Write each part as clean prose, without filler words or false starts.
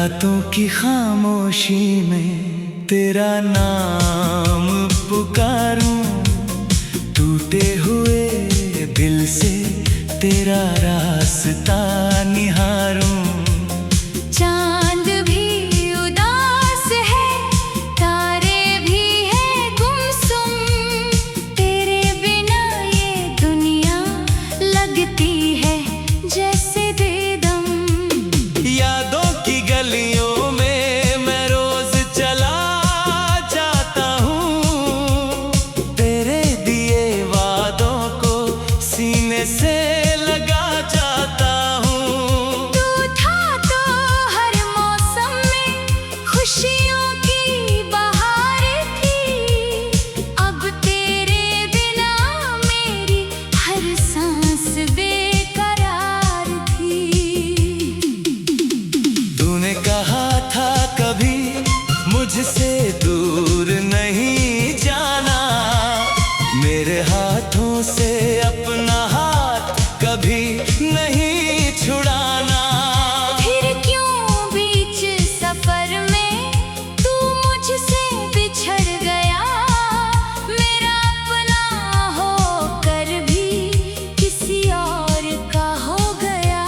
रातों की खामोशी में तेरा नाम पुकारूं, टूटे हुए दिल से तेरा रास्ता निहारूं। चांद भी उदास है, तारे भी है गुमसुम, तेरे बिना ये दुनिया लगती है जैसे बेदम। यादों की गलियों में मैं रोज चला जाता हूँ, तेरे दिए वादों को सीने से लगा जाता हूँ। तू था तो हर मौसम में खुशियों की बहार थी, अब तेरे बिना मेरी हर सांस बेकरार थी। तूने कहा था कभी मुझसे दूर नहीं जाना, मेरे हाथों से अपना हाथ कभी नहीं छुड़ाना। फिर क्यों बीच सफर में तू मुझसे बिछड़ गया, मेरा अपना होकर भी किसी और का हो गया।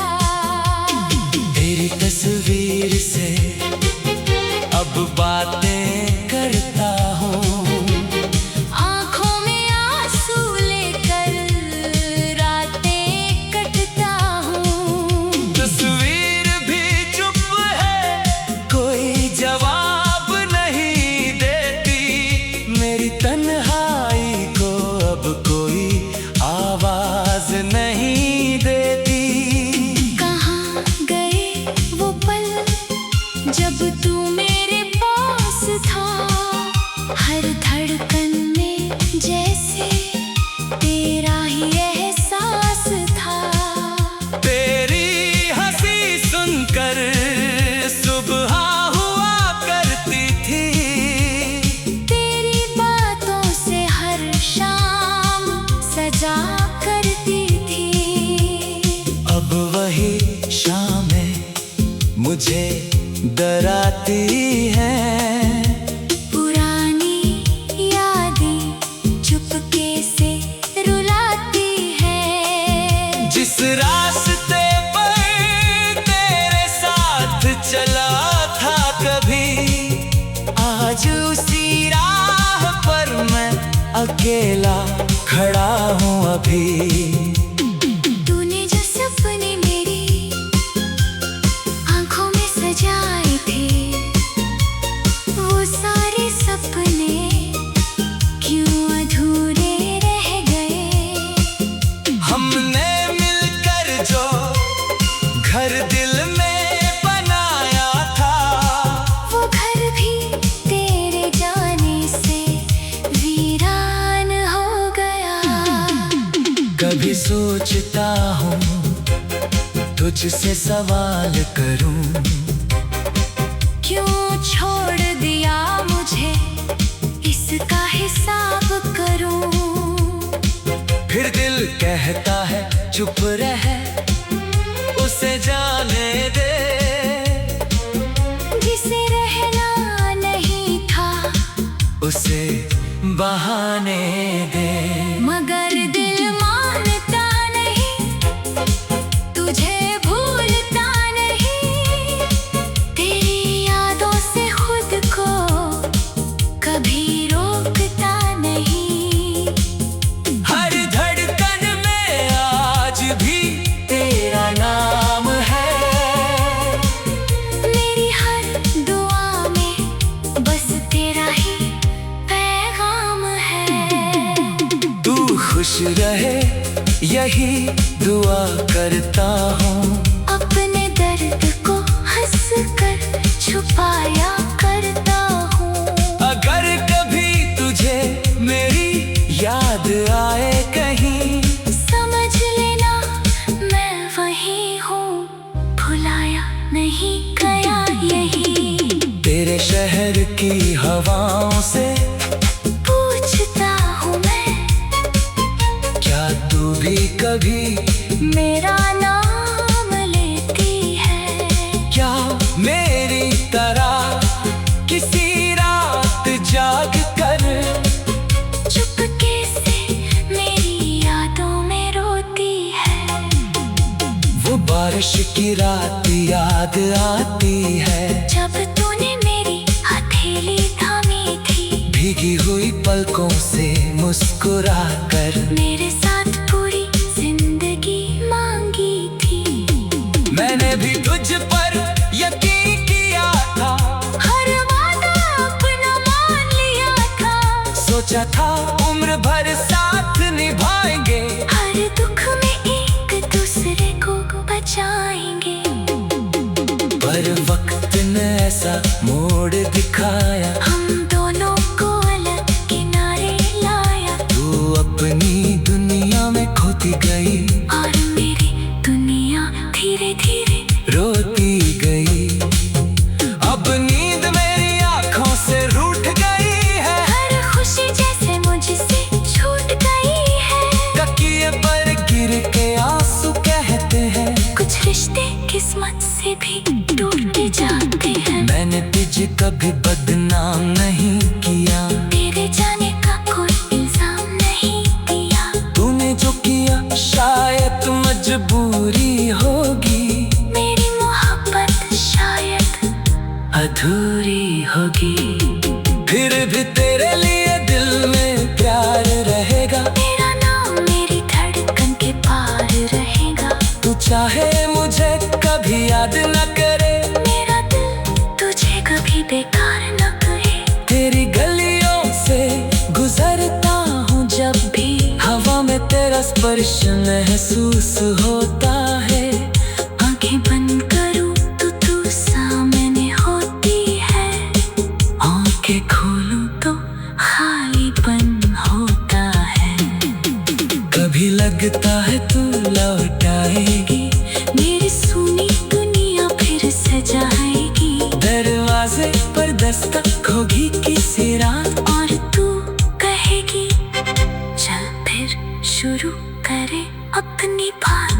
तेरी तस्वीर से अब बातें करता हूँ, आँखों में आंसू लेकर रातें कटता हूँ। तस्वीर भी चुप है, कोई जवाब नहीं देती, मेरी तन्हाई को अब कोई आवाज नहीं देती। कहाँ गए वो पल जब तू मेरे पास था, हर धड़कन में जैसे तेरा ही एहसास था। तेरी हंसी सुनकर सुबह हुआ करती थी, तेरी बातों से हर शाम सजा करती थी। अब वही शामें मुझे डराती हैं, पुरानी यादें चुपके से रुलाती है। जिस रास्ते पर तेरे साथ चला था कभी, आज उसी राह पर मैं अकेला खड़ा हूँ अभी। तूने जो सपने मेरी आँखों में सजाए थे, वो सारे सपने क्यों अधूरे रह गए। हमने मिलकर जो घर दिल में बनाया था, वो घर भी तेरे जाने से वीरान हो गया। कभी सोचता हूँ तुझसे सवाल करूँ, क्यों छोड़ दिया मुझे, इसका हिसाब करूं। फिर दिल कहता है चुप रह, उसे जाने दे। जिसे रहना नहीं था उसे बहाने दे। मगर दिल मानता नहीं, तुझे भूलता नहीं, तेरी यादों से खुद को कभी रोकता नहीं। हर धड़कन में आज भी तेरा नाम है, मेरी हर दुआ में बस तेरा ही पैगाम है। तू खुश रहे यही दुआ करता हूँ, अपने दर्द को हंस कर छुपाया करता हूँ। अगर कभी तुझे मेरी याद आए कहीं, समझ लेना मैं वही हूँ, भुलाया नहीं गया यही। तेरे शहर की हवाओं से पूछता हूँ मैं, क्या तू भी कभी मेरा नाम लेती है। क्या मेरी बारिश की रात याद आती है, जब तूने मेरी हथेली थामी थी, भीगी हुई पलकों से मुस्कुरा कर मेरे साथ पूरी जिंदगी मांगी थी। मैंने भी तुझ पर यकीन किया था, हर वादा अपना मान लिया था, सोचा था उम्र भर साथ निभाएंगे, हर दुख में एक दूसरे को बचाएंगे। पर वक्त ने ऐसा मोड़ दिखाया, हम दोनों को अलग किनारे लाया, तू अपनी दुनिया में खोती गई और मेरी दुनिया धीरे धीरे रोती गई। अब नींद मेरी आंखों से रूठ गई है, हर खुशी जैसे मुझसे छूट गई है। तकिए पर गिर के आंसू कहते हैं, कुछ रिश्ते किस्मत से भी टूट जाते हैं। मैंने तुझे कभी बदनाम नहीं किया, तेरे जाने का कोई इल्जाम नहीं दिया, तूने जो किया शायद मजबूरी होगी, मेरी मोहब्बत शायद अधूरी होगी। फिर भी तेरे लिए दिल में प्यार रहेगा, मेरा नाम मेरी धड़कन के पार रहेगा। तू चाहे मुझे कभी याद न करे, मेरा दिल तुझे कभी बेकार न कहे। तेरी गलियों से गुजरता हूँ जब भी, हवा में तेरा स्पर्श महसूस होता है। आंखें बंद करूं तो तू सामने होती है, आंखें खोलूं तो खालीपन होता है। कभी लगता है तू लौट आएगी, मेरी सुनी दुनिया फिर सजाएगी, दरवाजे पर दस्तक होगी किसी रात, और तू कहेगी चल फिर शुरू करे अपनी बात।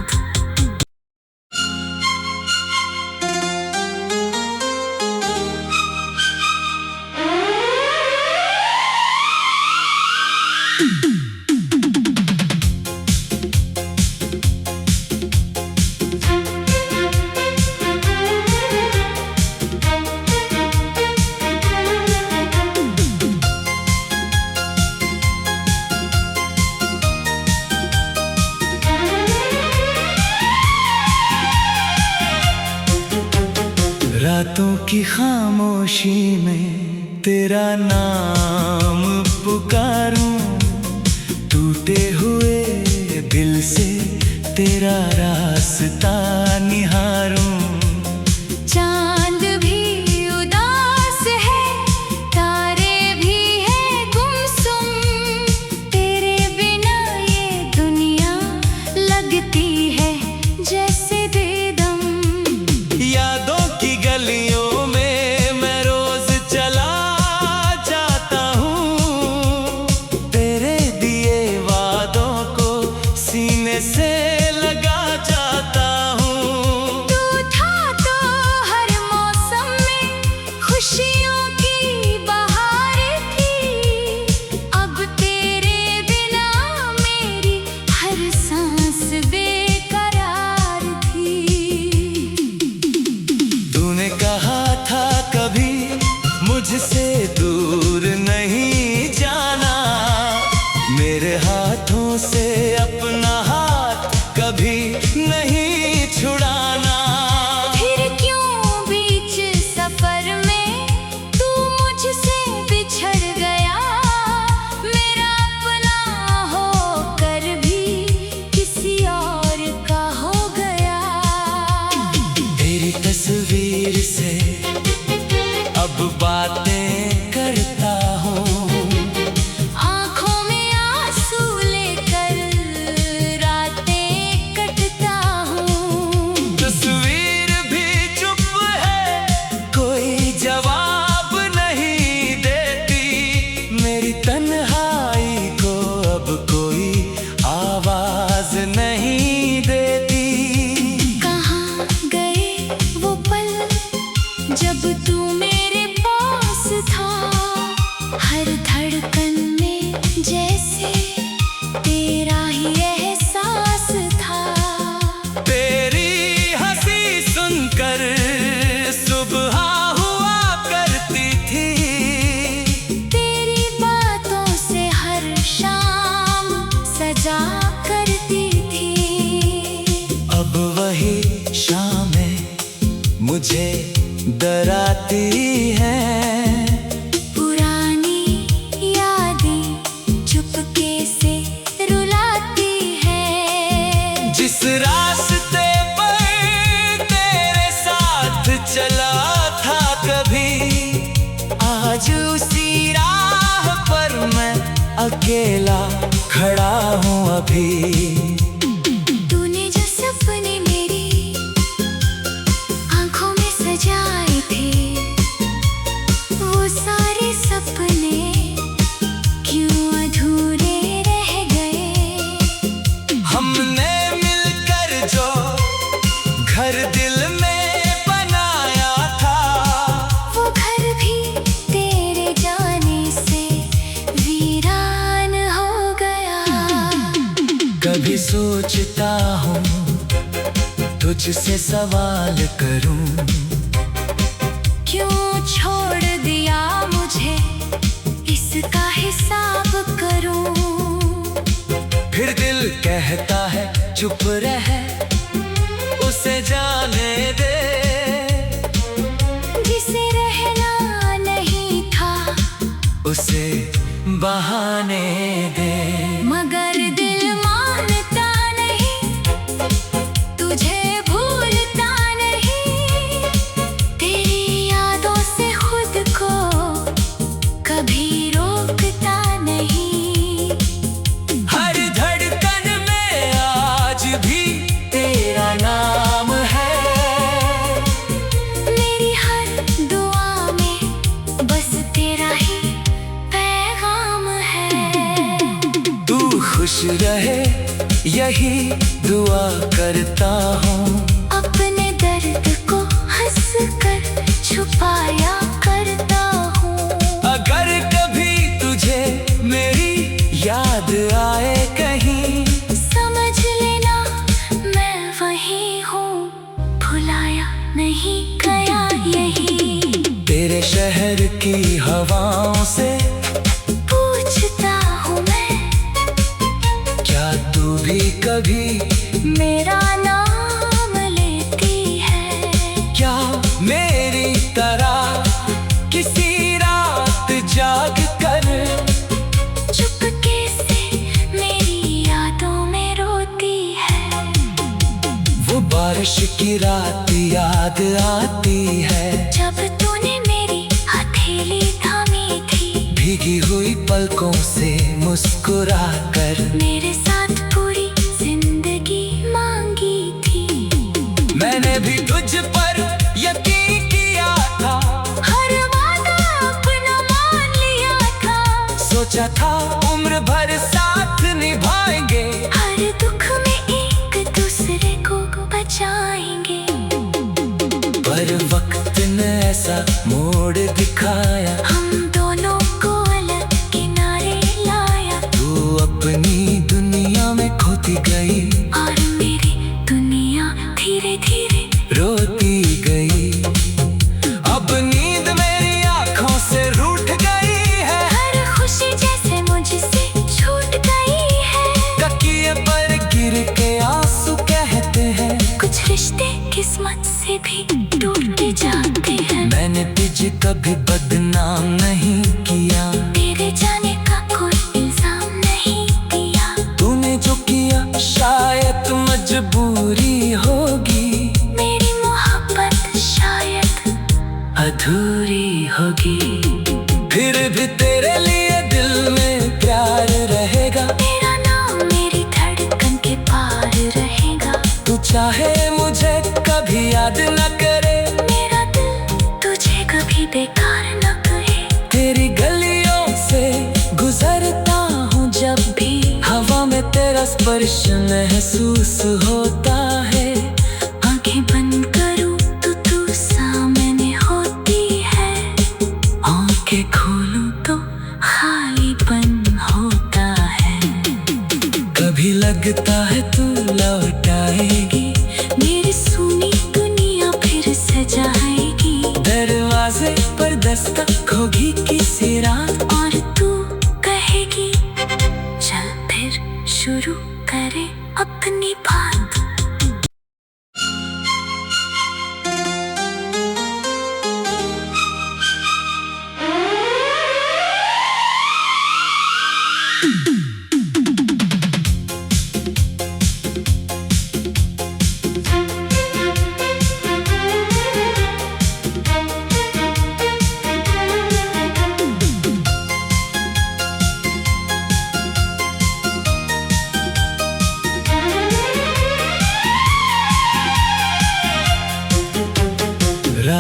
रातों की खामोशी में तेरा नाम पुकारूं, टूटे हुए दिल से तेरा रास्ता निहारूं। चांद भी उदास है, तारे भी है गुमसुम, तेरे बिना ये दुनिया लगती है जैसे बेदम। यादों की गलियों में मैं रोज चला जाता हूँ, तेरे दिए वादों को सीने से लगा जाता हूँ। मुझे डराती है। पुरानी यादें चुपके से रुलाती है। जिस रास्ते पर तेरे साथ चला था कभी, आज उसी राह पर मैं अकेला खड़ा हूँ अभी। तूने जो सपने मेरी आंखों में सजाए थे, वो सारे सपने क्यों अधूरे रह गए। हमने मिलकर जो घर दिल में बनाया था, वो घर भी तेरे जाने से वीरान हो गया। कभी सोचता हूँ तुझसे सवाल करूँ, क्यों छोड़ दिया मुझे, इसका हिसाब करूं। फिर दिल कहता है चुप रह, उसे जाने दे। जिसे रहना नहीं था, उसे बहाने दे। मगर दिल मानता नहीं, तुझे भूलता नहीं। तेरी यादों से खुद को कभी रोकता नहीं। हर धड़कन में आज भी तेरा नाम है। मेरी हर दुआ में बस तेरा ही पैगाम है। तू खुश रहे यही दुआ करता हूँ। अपने दर्द को हंस कर छुपाया करता हूँ। अगर कभी तुझे मेरी याद आए कहीं, समझ लेना मैं वही हूँ, भुलाया नहीं गया यही। तेरे शहर की हवाओं से पूछता हूँ मैं, क्या तू भी कभी मेरा नाम लेती है। क्या मेरी तरह किसी रात जाग कर चुपके से मेरी यादों में रोती है। वो बारिश की रात याद आती है, जब तूने मेरी हथेली थामी थी, भीगी हुई पलकों से मुस्कुरा कर मेरे साथ पूरी जिंदगी मांगी थी। मैंने भी तुझ पर यकीन किया था, हर वादा अपना मान लिया था। सोचा था उम्र भर साथ निभाएंगे, हर दुख में एक दूसरे को बचाएंगे। पर वक्त ने ऐसा मोड़ दिखाया, हम दोनों को अलग किनारे लाया। तू अपनी दुनिया में खोती गई और मेरी दुनिया धीरे धीरे रोती गई। अब नींद मेरी आंखों से रूठ गई है, हर खुशी जैसे मुझसे छूट गई है। तकिए पर गिर के आंसू कहते हैं, कुछ रिश्ते किस्मत से भी टूट जाते हैं। मैंने तुझे कभी बदनाम नहीं किया, तेरे जाने का कोई इल्जाम नहीं दिया। तूने जो किया शायद मजबूरी होगी, मेरी मोहब्बत शायद अधूरी होगी। फिर भी तेरे लिए दिल में प्यार रहेगा, तेरा नाम मेरी धड़कन के पार रहेगा। तू चाहे मुझे कभी याद न करे, मेरा दिल तुझे कभी बेकार न कहे। तेरी गलियों से गुजरता हूँ जब भी, हवा में तेरा स्पर्श महसूस होता है। आंखें बंद करूं तो तू सामने होती है, आंखें खोलूं तो खालीपन होता है। कभी लगता है तू लौट आएगी, मेरी सुनी दुनिया फिर सजाएगी। दरवाजे पर दस्तक होगी किसी रात, और तू कहेगी चल फिर शुरू करें अपनी बात।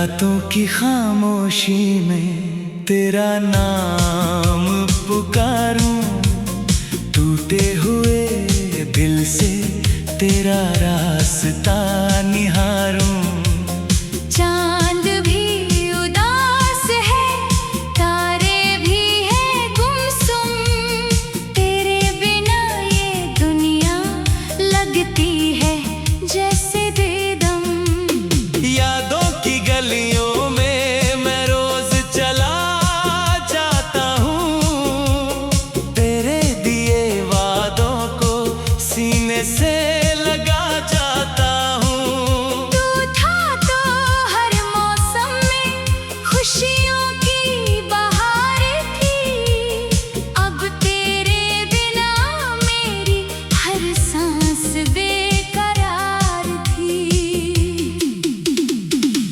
रातों की खामोशी में तेरा नाम पुकारूं, टूटे हुए दिल से तेरा रास्ता निहारूं। चांद भी उदास है, तारे भी है गुमसुम, तेरे बिना ये दुनिया लगती है जैसे बेदम। यादों की गलियों में मैं रोज चला जाता हूँ, तेरे दिए वादों को सीने से लगा जाता हूँ। तू था तो हर मौसम में खुशियों की बहार थी, अब तेरे बिना मेरी हर सांस बेकरार थी।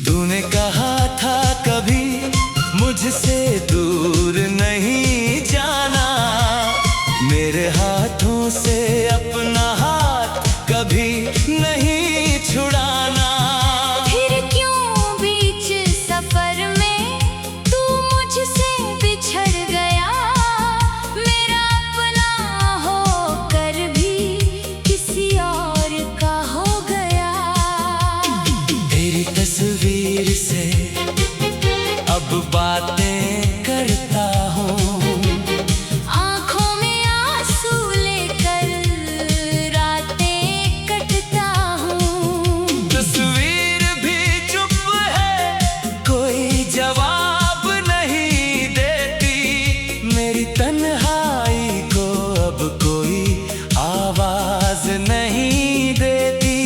तूने कहा था कभी मुझसे दूर नहीं जाना, मेरे हाथों से अपना हाथ कभी नहीं छुड़ाना। फिर क्यों बीच सफर में तू मुझसे बिछड़ गया, मेरा अपना होकर भी किसी और का हो गया। तेरी तस्वीर से अब बातें करता हूँ, आँखों में आंसू लेकर रातें कटता हूँ। तस्वीर भी चुप है, कोई जवाब नहीं देती, मेरी तन्हाई को अब कोई आवाज नहीं देती।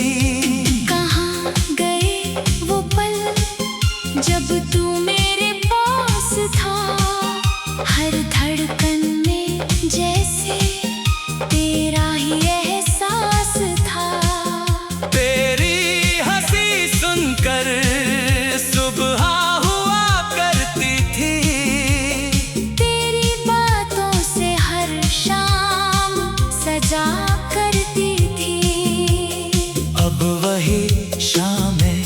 कहाँ गए वो पल जब तू मेरे पास था, हर धड़कन में जैसे तेरा ही एहसास था। तेरी हंसी सुनकर सुबह हुआ करती थी, तेरी बातों से हर शाम सजा करती थी। अब वही शामें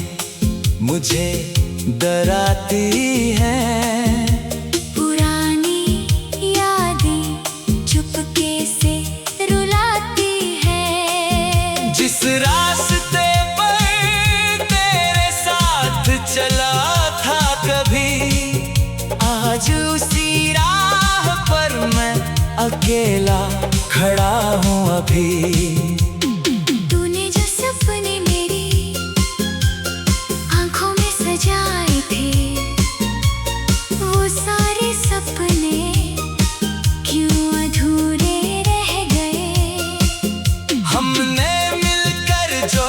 मुझे डराती हैं। पुरानी यादें चुपके से रुलाती है। जिस रास्ते पर तेरे साथ चला था कभी, आज उसी राह पर मैं अकेला खड़ा हूँ अभी। तूने जो सपने मेरी आँखों में सजाए थे, वो सारे सपने क्यों अधूरे रह गए। हमने मिलकर जो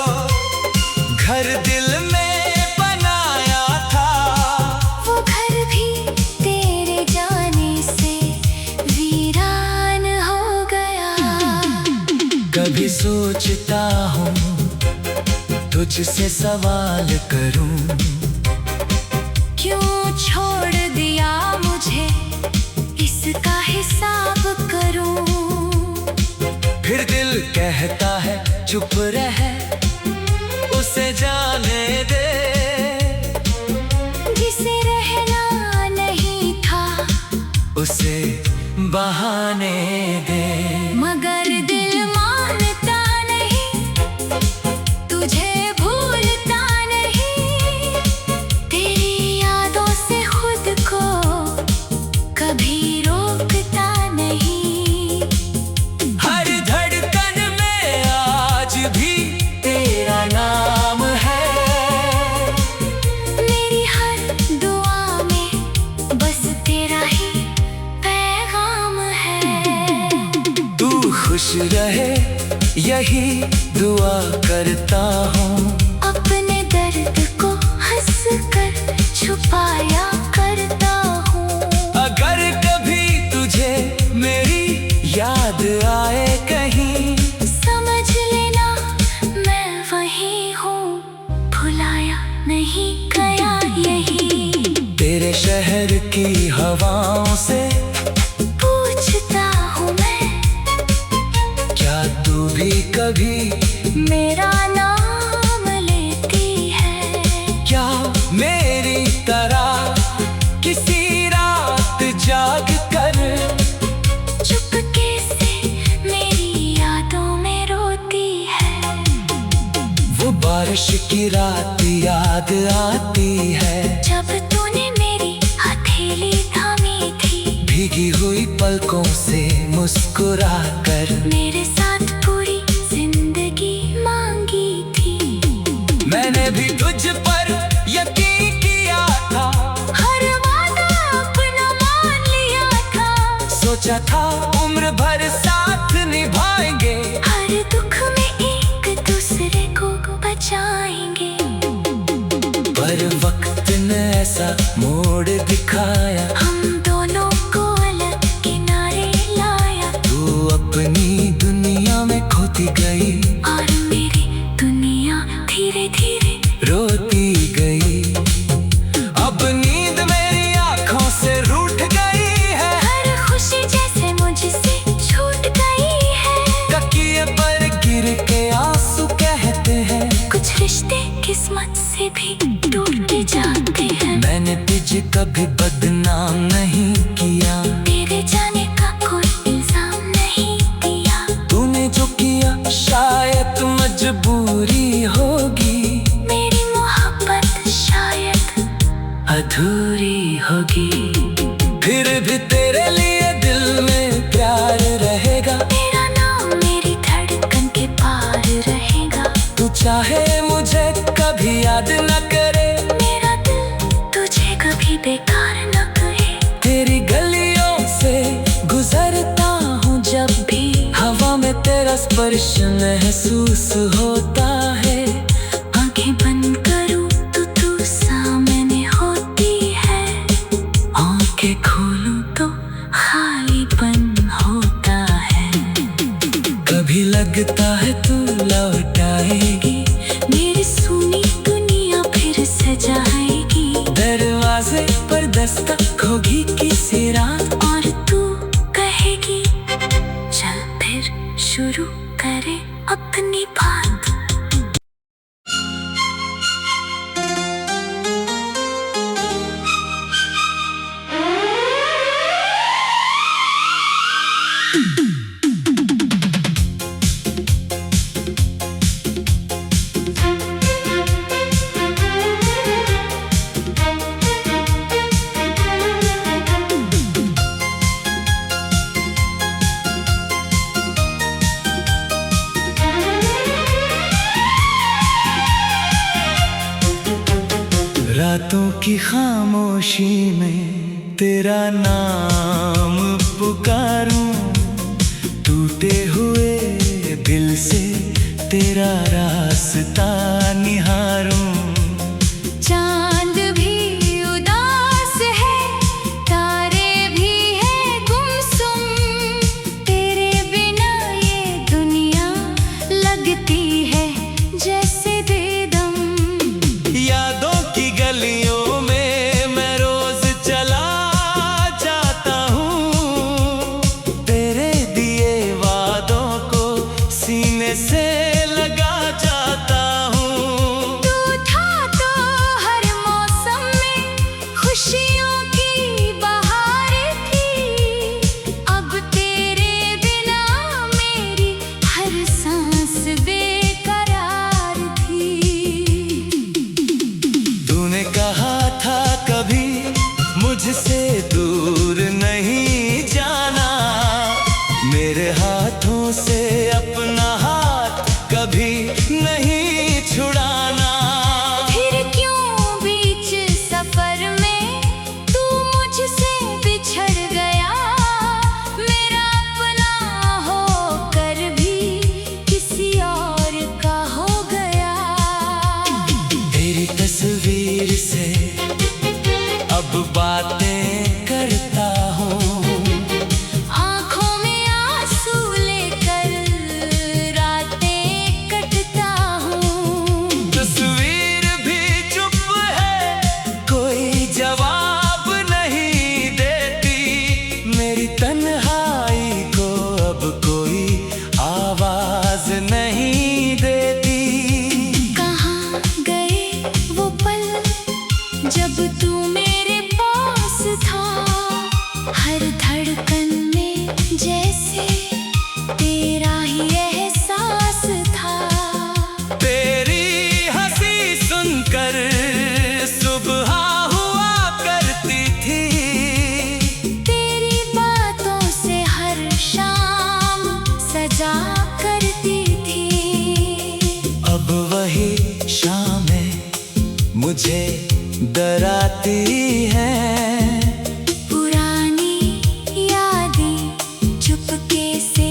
घर दिल में बनाया था, वो घर भी तेरे जाने से वीरान हो गया। कभी सोचता हूँ तुझसे सवाल करूँ, क्यों छोड़ दिया मुझे, इसका हिसाब करूं। फिर दिल कहता है चुप रह, उसे जाने दे। जिसे रहना नहीं था उसे बहाने दे। मगर दिल मानता नहीं, तुझे भूलता नहीं, तेरी यादों से खुद को कभी रोकता नहीं। हर धड़कन में आज भी तेरा नाम है, मेरी हर दुआ में बस तेरा ही पैगाम है। तू खुश रहे यही दुआ करता हूँ, अपने दर्द को हंस कर छुपाया करता हूँ। अगर कभी तुझे मेरी याद आए कहीं, समझ लेना मैं वही हूँ, भुलाया नहीं गया यही। तेरे शहर की हवाओं से पूछता हूँ मैं, क्या तू भी कभी मेरा नाम लेती है। क्या मेरी बारिश की रात याद आती है, जब तूने मेरी हथेली थामी थी, भीगी हुई पलकों से मुस्कुरा कर मेरे साथ पूरी जिंदगी मांगी थी। मैंने भी तुझ पर यकीन किया था, हर वादा अपना मान लिया था, सोचा था उम्र भर साथ निभाएंगे, हर दुख में एक दूसरे को बचाएंगे। पर वक्त ने ऐसा मोड़ दिखाया, हम दोनों को अलग किनारे लाया, तू अपनी दुनिया में खोती गई और मेरी दुनिया धीरे धीरे रोती गई। अब नींद मेरी आंखों से रूठ गई है, हर खुशी जैसे मुझसे छूट गई है। तकिए पर गिर के आंसू कहते हैं, कुछ रिश्ते किस्मत से भी टूट जाते हैं। मैंने तुझे कभी बदनाम नहीं किया, तेरे जाने का कोई इल्जाम नहीं दिया, तूने जो किया शायद मजबूरी होगी, मेरी मोहब्बत शायद अधूरी होगी। फिर भी तेरे लिए दिल में प्यार रहेगा, तेरा नाम मेरी धड़कन के पार रहेगा। तू चाहे मुझे कभी याद न करे, मेरा दिल तुझे कभी बेकार न कहे। तेरी गलियों से गुजरता हूँ जब भी, हवा में तेरा स्पर्श महसूस होता है। आंखें बंद करूं तो तू सामने होती है, आंखें खोलूं तो खालीपन होता है। कभी लगता है तू लौट आएगी, मेरी सुनी दुनिया फिर सजाएगी, दरवाजे पर दस्तक होगी किसी रात, और तू कहेगी चल फिर शुरू करें अपनी बात। रातों की खामोशी में तेरा नाम पुकारूं, टूटे हुए दिल से तेरा रास्ता निहारूं। चांद भी उदास है, तारे भी है गुमसुम, तेरे बिना ये दुनिया लगती है जैसे बेदम। यादों की गलियों में मैं रोज चला जाता हूँ, तेरे दिए वादों को सीने से लगा जाता हूँ। तू था तो हर मौसम में खुशियों की बहार थी, अब तेरे बिना मेरी हर सांस बेकरार थी। तूने कहा था कभी मुझसे दूर नहीं जाना, मेरे हाथों से अपना हाथ कभी नहीं छुड़ाना। फिर क्यों बीच सफर में तू मुझसे बिछड़ गया, मेरा अपना होकर भी किसी और का हो गया। तेरी तस्वीर से अब बातें करता हूँ, आँखों में आंसू लेकर रातें कटता हूँ। तस्वीर भी चुप है, कोई जवाब नहीं देती, मेरी तन्हाई को अब कोई आवाज नहीं देती। कहाँ गए वो पल जब तू मेरे पास था, हर धड़कन में जैसे तेरा ही एहसास था। तेरी हंसी मुझे डराती है। पुरानी यादें चुपके से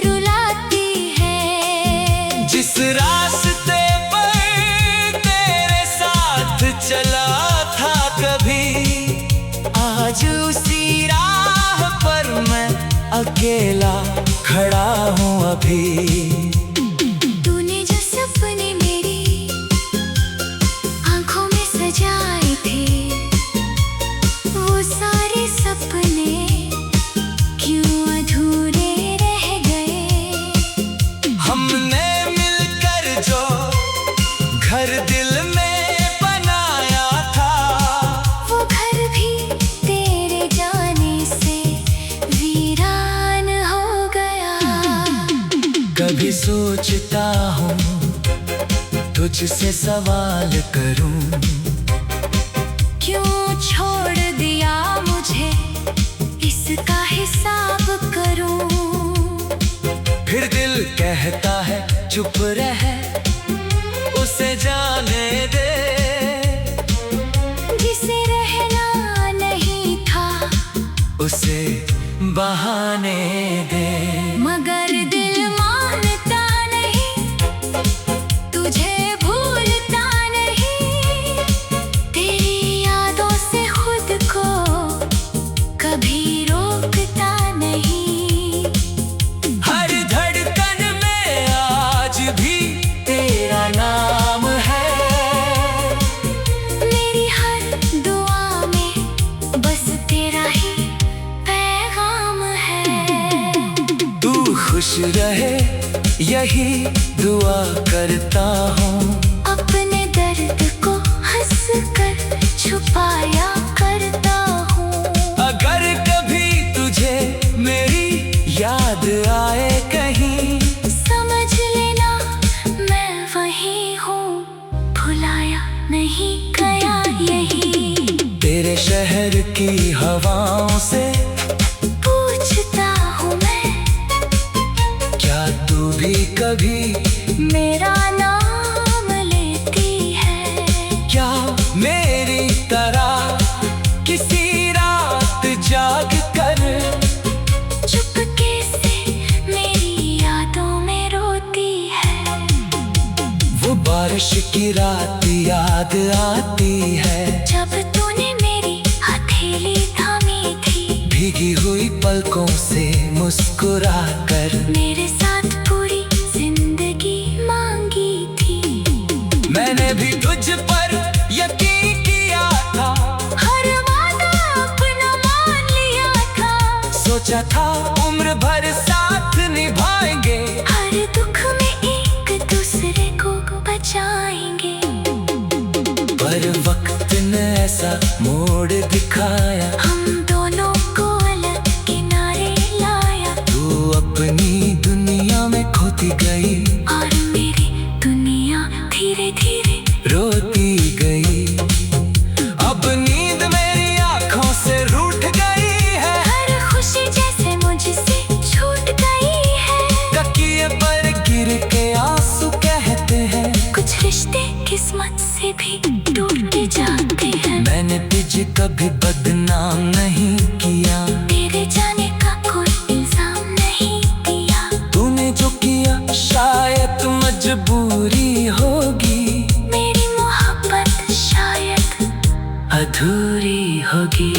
रुलाती है। जिस रास्ते पर तेरे साथ चला था कभी, आज उसी राह पर मैं अकेला खड़ा हूँ अभी। तूने जो सपने मेरी आंखों में सजाए थे, वो सारे सपने क्यों अधूरे रह गए। हमने मिलकर जो घर दिल में बनाया था, वो घर भी तेरे जाने से वीरान हो गया। कभी सोचता हूँ तुझसे सवाल करूँ, क्यों छोड़ दिया मुझे, इसका हिसाब करूं। फिर दिल कहता है चुप रह, उसे जाने दे। जिसे रहना नहीं था, उसे बहाने दे। मगर दिल मानता नहीं, तुझे भूलता नहीं। तेरी यादों से खुद को कभी रोकता नहीं। हर धड़कन में आज भी तेरा नाम है। मेरी हर दुआ में बस तेरा ही पैगाम है। तू खुश रहे यही दुआ करता हूँ। अपने दर्द को हंस कर छुपाया करता हूँ। अगर कभी तुझे मेरी याद आए कहीं, समझ लेना मैं वही हूँ, भुलाया नहीं गया यही। तेरे शहर की हवाओं से पूछता हूँ मैं, क्या तू भी कभी मेरा नाम लेती है। क्या मेरी तरह किसी रात जाग कर चुपके से मेरी यादों में रोती है। वो बारिश की रात याद आती है, जब तूने मेरी हथेली थामी थी, भीगी हुई पलकों से मुस्कुरा कर मेरे साथ पूरी जिंदगी मांगी थी। मैंने भी तुझ पर यकीन किया था, हर वादा अपना मान लिया था। सोचा था उम्र भर साथ निभाएंगे, हर दुख में एक दूसरे को बचाएंगे। पर वक्त ने ऐसा मोड़ दिखाया, हम दोनों को अलग किनारे लाया। तू अपनी दुनिया में खोती गई और मेरी दुनिया धीरे धीरे रोती गई। अब नींद मेरी आंखों से रूठ गई है, हर खुशी जैसे मुझसे छूट गई है। तकिए पर गिर के आंसू कहते हैं, कुछ रिश्ते किस्मत से भी टूट जाते हैं। मैंने तुझे कभी बदनाम नहीं किया, तेरे जाने का कोई इल्जाम नहीं दिया। तूने जो किया शायद मजबूरी होगी, मेरी मोहब्बत शायद अधूरी होगी।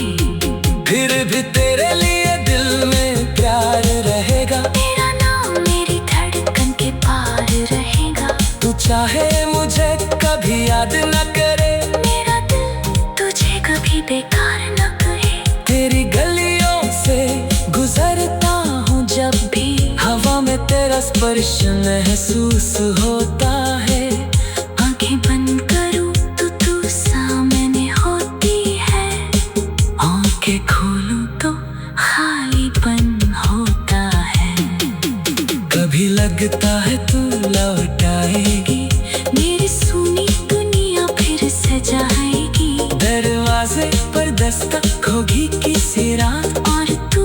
फिर भी तेरे लिए दिल में प्यार रहेगा, तेरा नाम मेरी धड़कन के पार रहेगा। तू चाहे मुझे कभी याद न करे, मेरा दिल तुझे कभी बेकार न कहे। तेरी गलियों से गुजरता हूँ जब भी, हवा में तेरा स्पर्श महसूस होता है। आंखें बंद करूं तो तू सामने होती है, आंखें खोलूं तो खालीपन होता है। कभी लगता है तू लौट आएगी, मेरी सुनी दुनिया फिर सजाएगी। दरवाजे पर दस्तक होगी किसी रात, और तू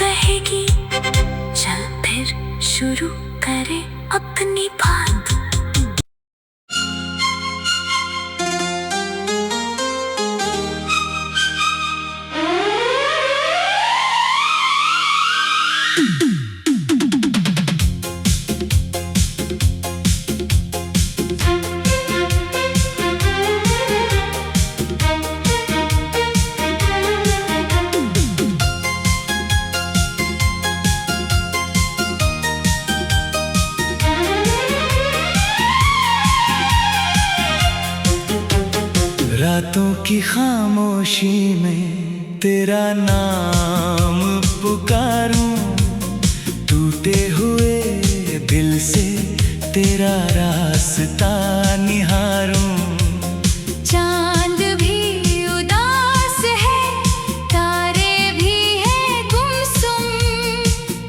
कहेगी चल फिर शुरू करे अपनी बात। रातों की खामोशी में तेरा नाम पुकारूं, टूटे हुए दिल से तेरा रास्ता निहारूं। चांद भी उदास है, तारे भी है गुमसुम,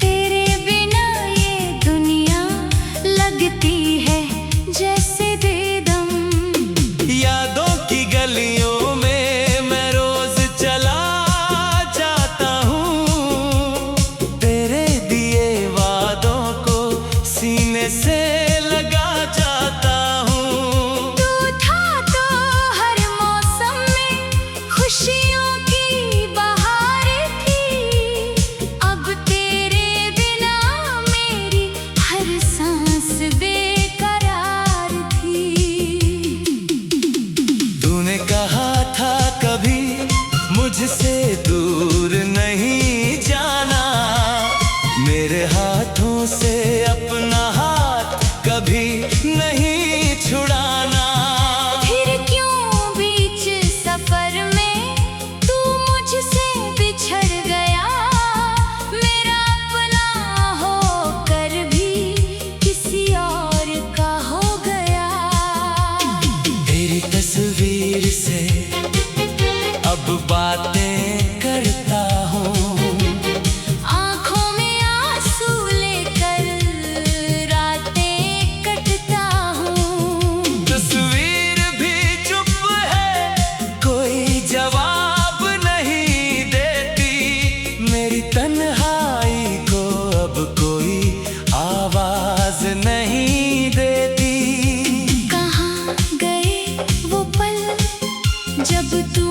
तेरे बिना ये दुनिया लगती है जैसे बेदम। यादों की गलियों में मैं रोज चला जाता हूँ, तेरे दिए वादों को सीने से लगा जाता हूँ। तू था तो हर मौसम में खुशियों की बहार थी, अब तेरे बिना मेरी हर सांस बेकरार थी। तूने कहा था कभी मुझसे दूर नहीं जाना, मेरे हाथों से अपना हाथ कभी नहीं छुड़ाना। फिर क्यों बीच सफर में तू मुझसे बिछड़ गया, मेरा अपना होकर भी किसी और का हो गया। तेरी तस्वीर से अब बातें करता हूँ, आँखों में आंसू लेकर रातें कटता हूँ। तस्वीर भी चुप है, कोई जवाब नहीं देती, मेरी तन्हाई को अब कोई आवाज नहीं देती। कहाँ गए वो पल जब तू